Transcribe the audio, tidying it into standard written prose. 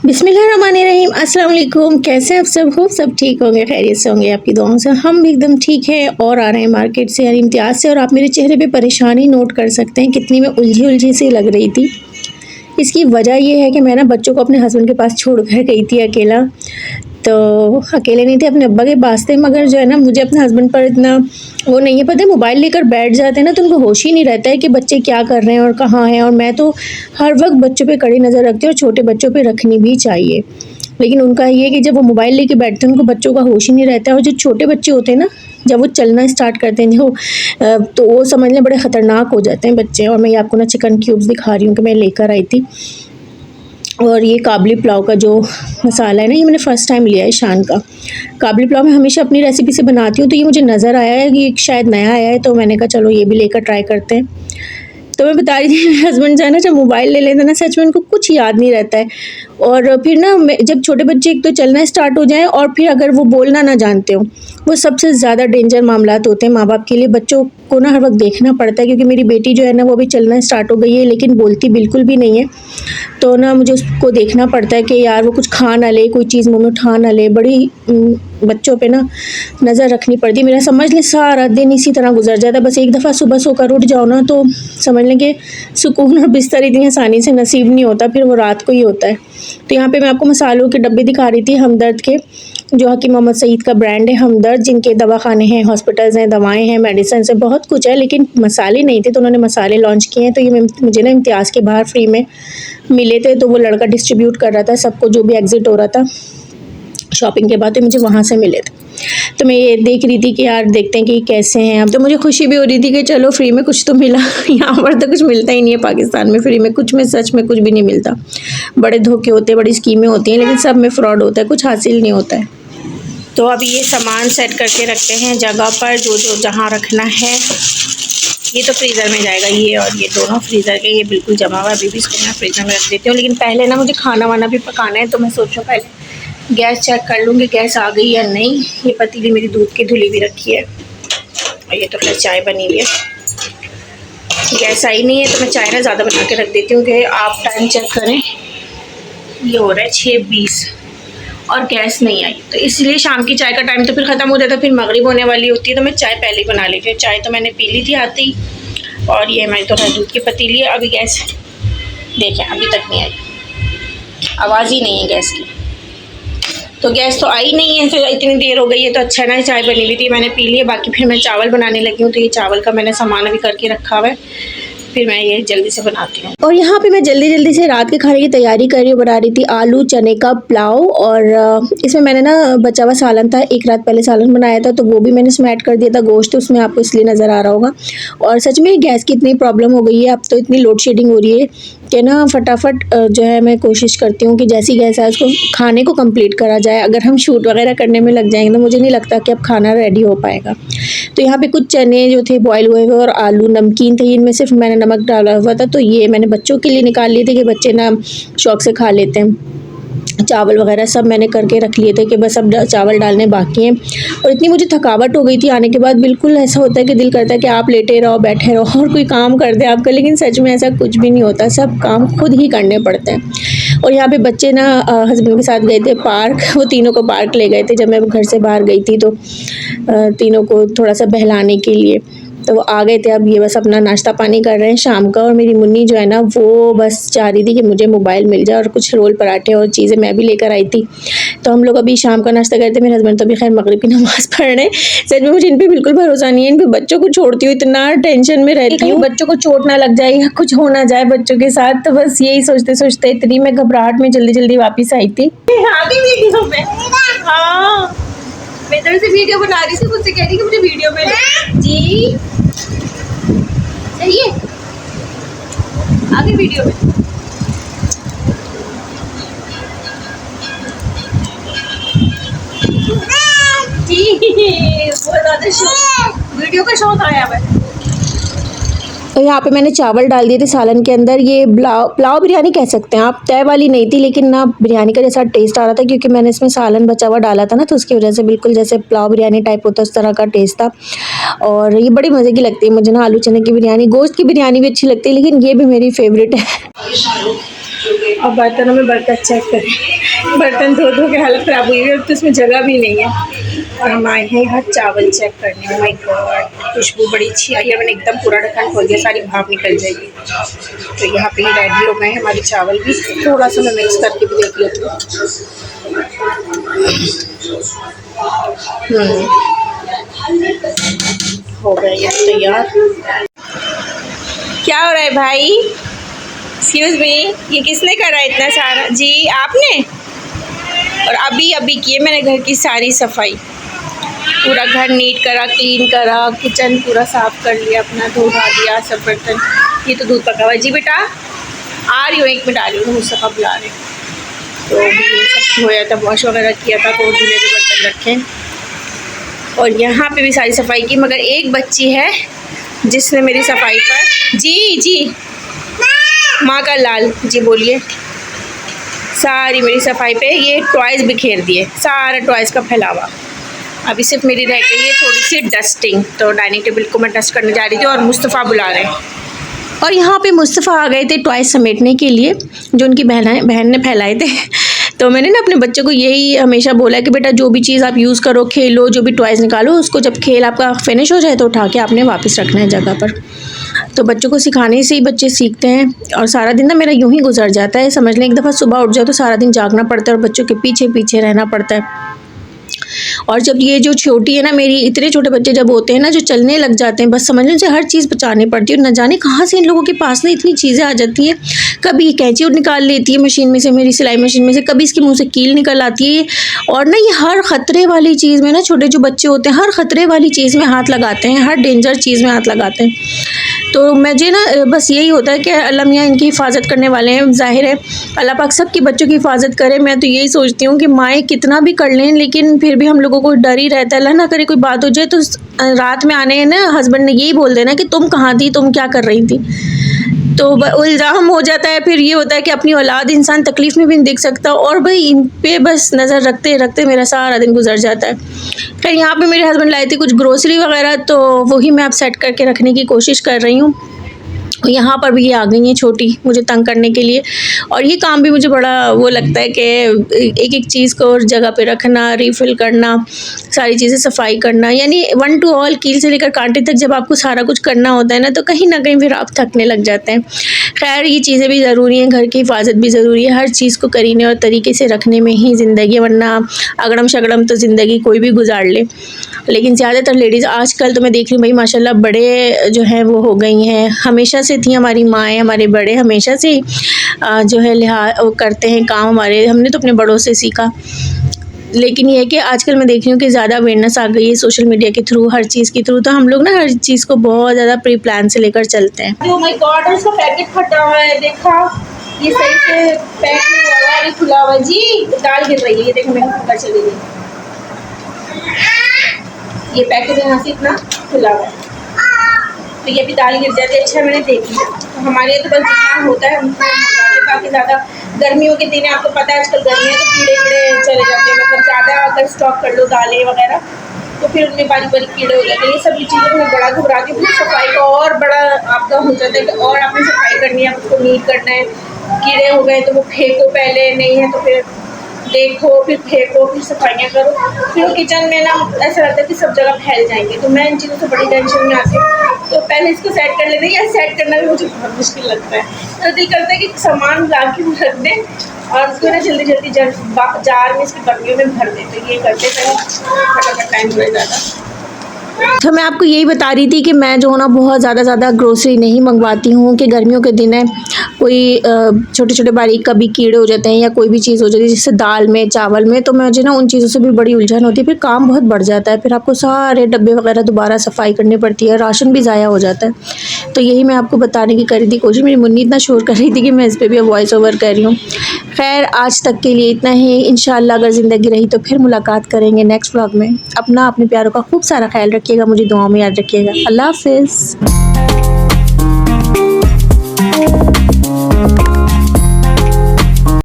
बिस्मिल्लाहिर्रहमानिर्रहीम, अस्सलाम वालेकुम। कैसे आप सब हो? सब ठीक होंगे, खैरियत से होंगे आपकी दुआओं से। हम भी एकदम ठीक है और आ रहे हैं मार्केट से यानी इम्तियाज़ से। और आप मेरे चेहरे पे परेशानी नोट कर सकते हैं, कितनी मैं उलझी उलझी सी लग रही थी। इसकी वजह ये है कि मैं ना बच्चों को अपने हस्बैंड के पास छोड़ कर गई थी अकेला। तो अकेले नहीं थे, अपने अब्बा के पास थे, मगर जो है ना मुझे अपने हस्बैंड पर इतना वो नहीं है। पता है, मोबाइल लेकर बैठ जाते हैं ना तो उनको होश ही नहीं रहता है कि बच्चे क्या कर रहे हैं और कहाँ हैं। और मैं तो हर वक्त बच्चों पे कड़ी नज़र रखती हूँ और छोटे बच्चों पे रखनी भी चाहिए। लेकिन उनका ये है कि जब वो मोबाइल लेके बैठते हैं उनको बच्चों का होश ही नहीं रहता है। और जो छोटे बच्चे होते हैं ना, जब वो चलना स्टार्ट करते हैं जो तो वो समझ लें बड़े ख़तरनाक हो जाते हैं बच्चे। और मैं ये आपको ना चिकन क्यूब्स दिखा रही हूँ कि मैं लेकर आई थी। और ये काबली पुलाव का जो मसाला है ना, ये मैंने फ़र्स्ट टाइम लिया है शान का। काबली पुलाव मैं हमेशा अपनी रेसिपी से बनाती हूँ, तो ये मुझे नज़र आया है कि शायद नया आया है, तो मैंने कहा चलो ये भी लेकर ट्राई करते हैं। तो मैं बता रही थी, मेरे हस्बैंड जो है ना, जब मोबाइल ले लेते हैं ना, सच में उनको कुछ याद नहीं रहता है। और फिर ना जब छोटे बच्चे एक तो चलना स्टार्ट हो जाए और फिर अगर वो बोलना ना जानते हो, वो सबसे ज़्यादा डेंजर मामलात होते हैं माँ बाप के लिए। बच्चों को ना हर वक्त देखना पड़ता है, क्योंकि मेरी बेटी जो है ना वो भी चलना स्टार्ट हो गई है, लेकिन बोलती बिल्कुल भी नहीं है। तो ना मुझे उसको देखना पड़ता है कि यार वो कुछ खा ना ले, कोई चीज़ मुँह में उठा ना ले। बड़ी बच्चों पे ना नज़र रखनी पड़ती है। मेरा समझ लें सारा दिन इसी तरह गुजर जाता है। बस एक दफ़ा सुबह सोकर उठ जाओ ना तो समझ लें कि सुकून और बिस्तर इतनी आसानी से नसीब नहीं होता, फिर वो रात को ही होता है। तो यहाँ पे मैं आपको मसालों के डब्बे दिखा रही थी, हमदर्द के, जो हकीम मोहम्मद सईद का ब्रांड है हमदर्द, जिनके दवाखाने हैं, हॉस्पिटल्स हैं, दवाएं हैं, मेडिसिन है, बहुत कुछ है। लेकिन मसाले नहीं थे तो उन्होंने मसाले लॉन्च किए हैं। तो ये मुझे ना इम्तियाज़ के बाहर फ्री में मिले थे, तो वो लड़का डिस्ट्रीब्यूट कर रहा था सबको, जो भी एग्ज़िट हो रहा था शॉपिंग के बाद, तो मुझे वहाँ से मिले थे। तो मैं ये देख रही थी कि यार देखते हैं कि कैसे हैं। अब तो मुझे खुशी भी हो रही थी कि चलो फ्री में कुछ तो मिला। यहाँ पर तो कुछ मिलता ही नहीं है पाकिस्तान में फ्री में, कुछ में सच में कुछ भी नहीं मिलता। बड़े धोखे होते हैं, बड़ी स्कीमें होती हैं, लेकिन सब में फ्रॉड होता है, कुछ हासिल नहीं होता है। तो अब ये सामान सेट करके रखते हैं जगह पर, जो जो जहाँ रखना है। ये तो फ्रीज़र में जाएगा, ये और ये दोनों फ्रीज़र के, ये बिल्कुल जमा हुआ है। अभी भी इसको मैं फ्रीज़र में रख देती हूँ। लेकिन पहले ना मुझे खाना वाना भी पकाना है, तो मैं सोचूँ पहले गैस चेक कर लूँगी गैस आ गई या नहीं। ये पतीली मेरी दूध की धुली भी रखी है, और ये तो फिर चाय बनी हुई है। गैस आई नहीं है तो मैं चाय ना ज़्यादा बना के रख देती हूँ कि आप टाइम चेक करें। ये हो रहा है 6:20 और गैस नहीं आई, तो इसलिए शाम की चाय का टाइम तो फिर ख़त्म हो जाता है, फिर मगरिब होने वाली होती है, तो मैं चाय पहले ही बना लेती हूँ। चाय तो मैंने पी ली थी आते ही। और ये हमारी तो दूध की पतीली है। अभी गैस देखें अभी तक नहीं आई, आवाज़ ही नहीं है गैस की। तो गैस तो आई नहीं है, फिर इतनी देर हो गई है, तो अच्छा ना चाय बनी हुई थी, मैंने पी ली है। बाकी फिर मैं चावल बनाने लगी हूँ, तो ये चावल का मैंने सामान अभी करके रखा हुआ है, फिर मैं ये जल्दी से बनाती हूँ। और यहाँ पे मैं जल्दी जल्दी से रात के खाने की तैयारी कर रही हूँ। बना रही थी आलू चने का पुलाव, और इसमें मैंने ना बचा हुआ सालन था, एक रात पहले सालन बनाया था, तो वो भी मैंने इसमें ऐड कर दिया था गोश्त, उसमें आपको इसलिए नज़र आ रहा होगा। और सच में गैस की इतनी प्रॉब्लम हो गई है, अब तो इतनी लोड शेडिंग हो रही है कि ना फटाफट जो है मैं कोशिश करती हूँ कि जैसी गैस है उसको खाने को कंप्लीट करा जाए। अगर हम शूट वगैरह करने में लग जाएंगे तो मुझे नहीं लगता कि अब खाना रेडी हो पाएगा। तो यहाँ पे कुछ चने जो थे बॉयल हुए हुए और आलू नमकीन थे, इनमें सिर्फ मैंने नमक डाला हुआ था, तो ये मैंने बच्चों के लिए निकाल लिए थे कि बच्चे ना शौक से खा लेते हैं। चावल वगैरह सब मैंने करके रख लिए थे कि बस अब चावल डालने बाकी हैं। और इतनी मुझे थकावट हो गई थी आने के बाद, बिल्कुल ऐसा होता है कि दिल करता है कि आप लेटे रहो, बैठे रहो और कोई काम कर दे आपका, लेकिन सच में ऐसा कुछ भी नहीं होता, सब काम खुद ही करने पड़ते हैं। और यहाँ पे बच्चे ना हस्बैंड के साथ गए थे पार्क, वो तीनों को पार्क ले गए थे जब मैं घर से बाहर गई थी, तो तीनों को थोड़ा सा बहलाने के लिए, तो वो आ गए थे। अब ये बस अपना नाश्ता पानी कर रहे हैं शाम का। और मेरी मुन्नी जो है ना वो बस चाह रही थी कि मुझे मोबाइल मिल जाए, और कुछ रोल पराठे और चीज़ें मैं भी लेकर आई थी। तो हम लोग अभी शाम का नाश्ता करते। मेरे हस्बैंड तो अभी खैर मगरिब की नमाज़ पढ़ रहे हैं। सच में मुझे इन पर बिल्कुल भरोसा नहीं है, इन पर बच्चों को छोड़ती हूँ इतना टेंशन में रहती हूँ, बच्चों को चोट ना लग जाए या कुछ हो ना जाए बच्चों के साथ, तो बस यही सोचते सोचते इतनी मैं घबराहट में जल्दी जल्दी वापस आई थी। हाँ, मैं इधर से वीडियो बना रही थी, मुझसे कह रही कि मुझे वीडियो में जी सही है, आगे वीडियो में बहुत ज़्यादा शौक, वीडियो का शौक आया है। तो यहाँ पे मैंने चावल डाल दिए थे सालन के अंदर। ये पुलाव बिरयानी कह सकते हैं आप, तय वाली नहीं थी, लेकिन ना बिरयानी का जैसा टेस्ट आ रहा था, क्योंकि मैंने इसमें सालन बचा हुआ डाला था ना, तो उसकी वजह से बिल्कुल जैसे पुलाव बिरयानी टाइप होता है उस तरह का टेस्ट था। और ये बड़ी मज़े की लगती है मुझे ना, आलू चने की बिरयानी। गोश्त की बिरयानी भी अच्छी लगती है, लेकिन ये भी मेरी फेवरेट है। और बर्तनों में बर्तन चेक करें, बर्तन धो धो के हालत ख़राब हुई है, अब तो इसमें जगह भी नहीं है। और हम आए हैं यहाँ चावल चेक करने। ओह माय गॉड, खुशबू बड़ी अच्छी आई है। मैंने एकदम पूरा ढक्कन खोल दिया, सारी भाप निकल जाएगी। तो यहाँ पे ही रेडी हो गए हैं हमारे चावल भी। थोड़ा सा मैं मिक्स करके भी देख लेती हूँ। हो गया ये तैयार। क्या हो रहा है भाई? एक्सक्यूज मी, ये किसने करा इतना सारा? जी आपने? और अभी किए मैंने घर की सारी सफाई, पूरा घर नीट करा, क्लीन करा, किचन पूरा साफ़ कर लिया, अपना धोवा दिया सब बर्तन। ये तो दूध पका हुआ है। जी बेटा आ रही हूँ, 1 मिनट आ रही हूँ, मुस्तफ़ा बुला रहे। तो ये सब धोया था, वॉश वगैरह किया था, तो धुले हुए बर्तन रखे। और यहाँ पे भी सारी सफाई की, मगर एक बच्ची है जिसने मेरी सफाई पर जी माँ का लाल जी बोलिए, सारी मेरी सफाई पे ये टॉयज़ बिखेर दिए, सारा टॉयज़ का फैलावा। अभी सिर्फ मेरी रह गई है थोड़ी सी डस्टिंग। तो डाइनिंग टेबल को मैं डस्ट करने जा रही थी और मुस्तफ़ा बुला रहे हैं। और यहाँ पे मुस्तफ़ा आ गए थे टॉयज़ समेटने के लिए जो उनकी बहन ने फैलाए थे। तो मैंने ना अपने बच्चों को यही हमेशा बोला कि बेटा जो भी चीज़ आप यूज़ करो, खेलो, जो भी टॉयज़ निकालो, उसको जब खेल आपका फिनिश हो जाए तो उठा के आपने वापस रखना है जगह पर। तो बच्चों को सिखाने से ही बच्चे सीखते हैं। और सारा दिन ना मेरा यूँ ही गुजर जाता है, समझ लें एक दफ़ा सुबह उठ जाओ तो सारा दिन जागना पड़ता है और बच्चों के पीछे पीछे रहना पड़ता है। और जब ये जो छोटी है ना मेरी, इतने छोटे बच्चे जब होते हैं ना जो चलने लग जाते हैं, बस समझ लो उनसे हर चीज़ बचानी पड़ती है। और न जाने कहाँ से इन लोगों के पास ना इतनी चीज़ें आ जाती हैं। कभी कैंची निकाल लेती है मशीन में से, मेरी सिलाई मशीन में से, कभी इसके मुंह से कील निकल आती है। और ना ये हर ख़तरे वाली चीज़ में ना, छोटे जो बच्चे होते हैं हर ख़तरे वाली चीज़ में हाथ लगाते हैं, हर डेंजर चीज़ में हाथ लगाते हैं। तो मुझे ना बस यही होता है कि अल्लाह मियाँ इनकी हिफाजत करने वाले हैं। ज़ाहिर है अल्लाह पाक सब की बच्चों की हिफाजत करे। मैं तो यही सोचती हूँ कि माएँ कितना भी कर लें, लेकिन फिर भी हम लोगों को डर ही रहता है, अल्लाह ना करे कोई बात हो जाए तो रात में आने ना हस्बैंड ने यही बोल देना कि तुम कहाँ थी, तुम क्या कर रही थी। तो इल्ज़ाम हो जाता है। फिर ये होता है कि अपनी औलाद इंसान तकलीफ़ में भी नहीं देख सकता। और भाई इन पे बस नज़र रखते रखते मेरा सारा दिन गुजर जाता है। खैर यहाँ पे मेरे हस्बैंड लाए थे कुछ ग्रोसरी वगैरह, तो वही मैं अब सेट करके रखने की कोशिश कर रही हूँ। यहाँ पर भी ये आ गई हैं छोटी मुझे तंग करने के लिए। और ये काम भी मुझे बड़ा वो लगता है कि एक एक चीज़ को जगह पे रखना, रिफ़िल करना, सारी चीज़ें सफाई करना, यानी वन टू ऑल, कील से लेकर कांटे तक जब आपको सारा कुछ करना होता है ना, तो कहीं ना कहीं फिर आप थकने लग जाते हैं। खैर ये चीज़ें भी ज़रूरी हैं, घर की हिफाजत भी ज़रूरी है, हर चीज़ को करीने और तरीके से रखने में ही ज़िंदगी है, वरना अगड़म शगड़म तो ज़िंदगी कोई भी गुजार ले। लेकिन ज़्यादातर लेडीज़ आजकल तो मैं देख रही हूँ भाई माशाल्लाह बड़े जो हैं वो हो गई हैं, हमेशा से थी हमारी माएँ, हमारे बड़े हमेशा से जो है वो करते हैं काम हमारे, हमने तो अपने बड़ों से सीखा। लेकिन ये है कि आजकल मैं देख रही हूँ कि ज़्यादा अवेयरनेस आ गई है सोशल मीडिया के थ्रू, हर चीज़ के थ्रू, तो हम लोग ना हर चीज़ को बहुत ज़्यादा प्री प्लान से लेकर चलते हैं। ओह माय गॉड, इसका पैकेट फटा हुआ है, देखा ये सही से पैक नहीं हुआ है, खुला हुआ है। जी दाल गिर रही है, ये देखो मेरे को पता चली गई, ये पैकेट यहाँ से इतना खुला हुआ है, तो ये भी दाल गिर जाती है। अच्छा मैंने देख लिया, तो हमारे यहाँ तो बस जितना होता है उनको काफ़ी ज़्यादा। गर्मियों के दिन आपको पता है आजकल गर्मी है तो कीड़े चले जाते हैं, मतलब ज़्यादा अगर स्टॉक कर लो दालें वगैरह तो फिर उनमें बारीक बारीक कीड़े हो जाते हैं। ये सब चीज़ें मैं बड़ा घबराती हूँ। सफाई का और बड़ा आपका हो जाता है कि और आपने सफाई करनी है, उसको नीट करना है। कीड़े हो गए तो वो फेंको पहले, नहीं है तो फिर देखो, फिर फेंको, फिर सफाइयाँ करो, फिर किचन में ना ऐसा लगता है कि सब जगह फैल जाएंगे। तो मैं इन चीज़ों से बड़ी टेंशन में आती हूँ। तो पहले इसको सेट कर लेते हैं, या सेट करना भी मुझे बहुत मुश्किल लगता है। तो दिल करता है कि सामान ला के रख दें और उसको ना जल्दी जल्दी जार में इसकी बर्नियों में भर दें। तो ये करते फटाफट टाइम हो ज़्यादा। तो मैं आपको यही बता रही थी कि मैं जो है ना बहुत ज़्यादा ग्रोसरी नहीं मंगवाती हूँ कि गर्मियों के दिन है कोई छोटे छोटे बारीक कभी कीड़े हो जाते हैं या कोई भी चीज़ हो जाती है जैसे दाल में, चावल में, तो मुझे ना उन चीज़ों से भी बड़ी उलझन होती है। फिर काम बहुत बढ़ जाता है, फिर आपको सारे डब्बे वगैरह दोबारा सफाई करनी पड़ती है, राशन भी ज़ाया हो जाता है। तो यही मैं आपको बताने की करी थी कोशिश। मेरी मुन्नी इतना शोर कर रही थी कि मैं इस पर भी अब वॉइस ओवर कर रही हूँ। खैर आज तक के लिए इतना ही। इंशाअल्लाह अगर ज़िंदगी रही तो फिर मुलाकात करेंगे नेक्स्ट व्लॉग में। अपने प्यारों का खूब सारा ख्याल रखिएगा, मुझे दुआओं में याद रखिएगा। अल्लाह हाफ़िज़।